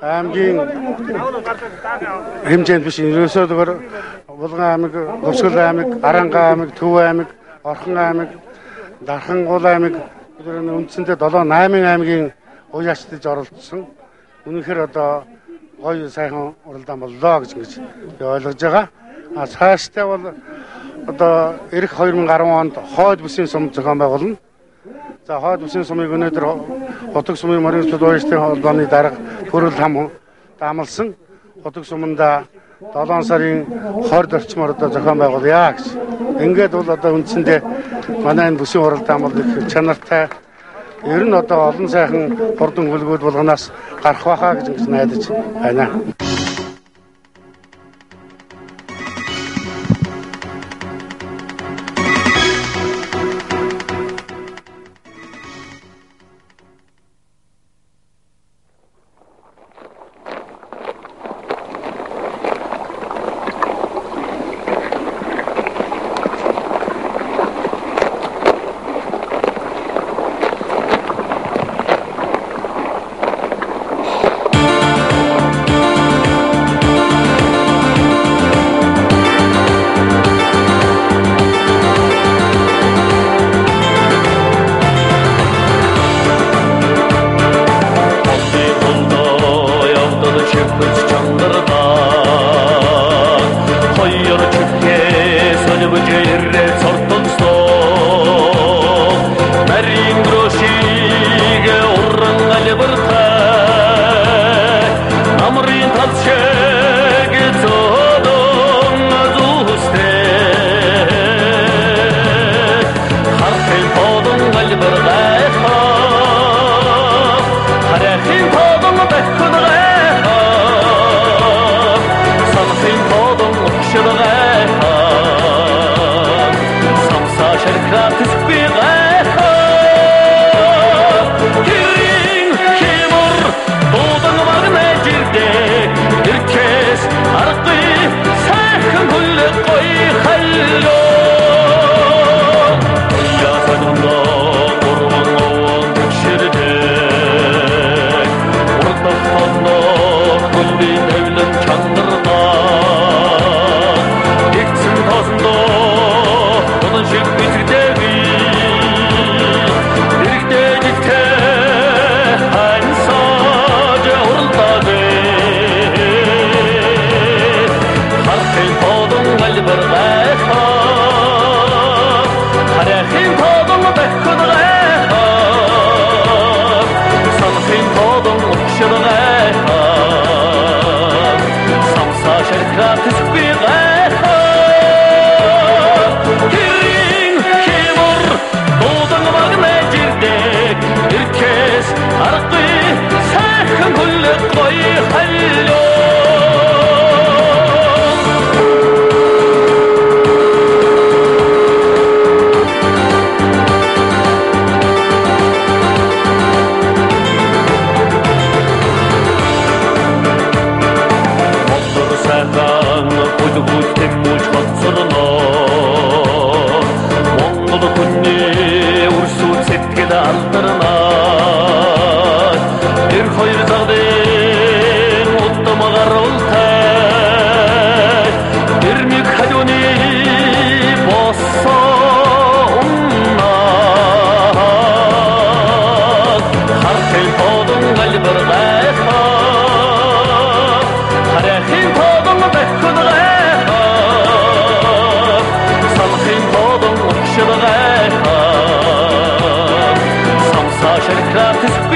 аймгийн хэмжээнд биш ерөөсөө Булган аймаг, Хувьсгал аймаг, Аранга аймаг, Төв аймаг, Орхон аймаг, Дархангул аймаг үндсэндээ 7-8 аймгийн уяачдж оролцсон. Үнэхээр одоо гоё сайхан уралдаан боллоо гэж ойлгож байгаа. Цаашдаа бол одоо эх 2010 онд хойд бүсийн сум зохион байгуулна. За хойд бүсийн сумыг өнөөдөр Хотог сумын морин сүд уяачдын холбооны дарга хөрөл дамалсан. Хотог суманда 7 сарын 20 орчмоор одоо зохион байгуулъя гэж. Ингээд бол одоо үндсэндээ манай энэ бүсийн уралдаан бол их чанартай. Ер нь одоо олон сайхан хурдан хөлгүүд болгоноос гарах байхаа гэж найдаж байна. Samsa şerkrafis